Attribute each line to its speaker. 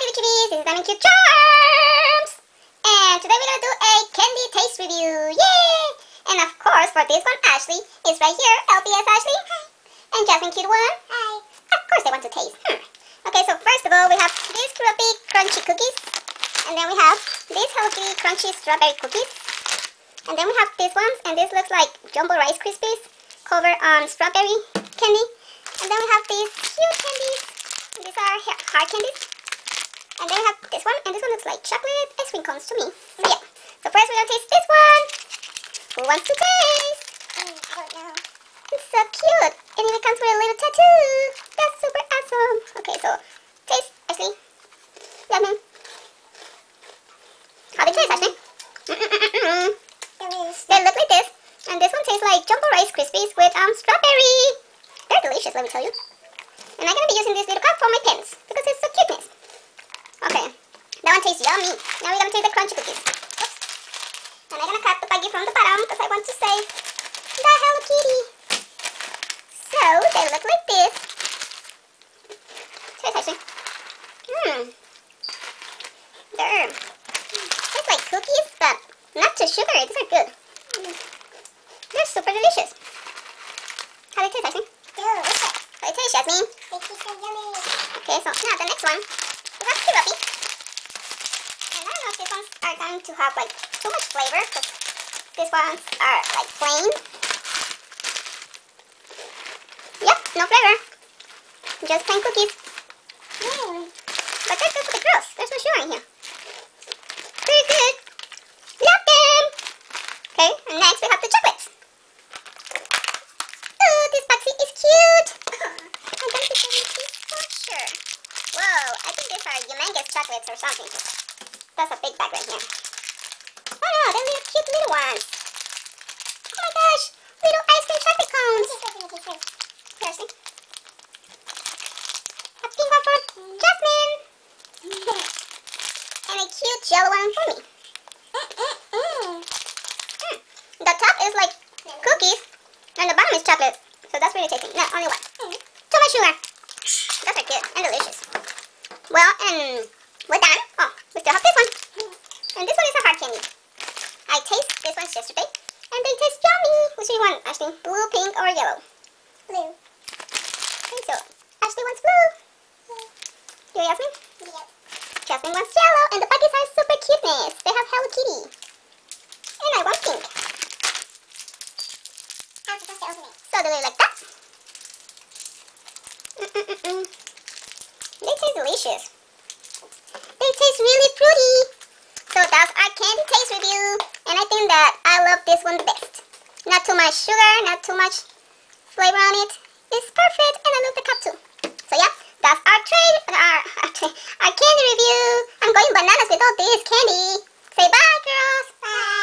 Speaker 1: Chibis, this is Diamond Cute Charms! And today we're gonna do a candy taste review, yay! And of course, for this one, Ashley is right here, LPS Ashley. Hi. And Jasmine Cute One. Hi. Of course they want to taste. Okay, so first of all, we have these Kuropi Crunchy Cookies. And then we have these Hello Kitty Crunchy Strawberry Cookies. And then we have these ones, and this looks like Jumbo Rice Krispies covered on strawberry candy. And then we have these cute candies. These are hard candies. And then we have this one, and this one looks like chocolate ice cream cones to me. So yeah. So first we're gonna taste this one. Who wants to taste? I don't know. It's so cute. And even comes with a little tattoo. That's super awesome. Okay, so taste, Ashley. Yummy. How do you taste, Ashley? They look like this. And this one tastes like Jumbo Rice Krispies with strawberry. They're delicious, let me tell you. And I'm gonna be using this little cup for my pens because it's so cuteness. Okay, that one tastes yummy. Now we're gonna taste the crunchy cookies. Oops. And I'm gonna cut the baggie from the bottom because I want to save the Hello Kitty. So they look like this. Taste actually. They're taste like cookies, but not too sugary. These are good. They're super delicious. How do they taste, actually? Delicious. How do they taste, Jasmine? They taste so yummy. Okay, so now the next one. We have Kuropi. And I don't know if these ones are going to have like too much flavor because these ones are like plain. Yep, no flavor. Just plain cookies. But they're good for the girls. There's no sugar in here. Very good. Love them. Okay, and next we have the chocolates. Oh, this boxy is cute. I'm going to show you this picture. Whoa, I think these are humongous chocolates or something. That's a big bag right here. Oh no, they're little cute little ones. Oh my gosh, little ice cream chocolate cones. Seriously. A pink one for Jasmine. And a cute yellow one for me. The top is like cookies, and the bottom is chocolate. So that's really tasty. No, only one. Too much sugar. Those are good and delicious. Well, and we're done. Oh, we still have this one. And this one is a hard candy. I tasted this one yesterday, and they taste yummy. Which do you want, Ashley? Blue, pink, or yellow? Blue. Okay, so Ashley wants blue. You, Jasmine? Yep. Jasmine wants yellow, and the baggies are super cuteness. They have Hello Kitty. And I want pink. How am I supposed to open it? So do they like that? They taste delicious. They taste really fruity. So that's our candy taste review. And I think that I love this one the best. Not too much sugar, not too much flavor on it. It's perfect, and I love the cup too. So yeah, that's our candy review. I'm going bananas with all this candy. Say bye, girls. Bye.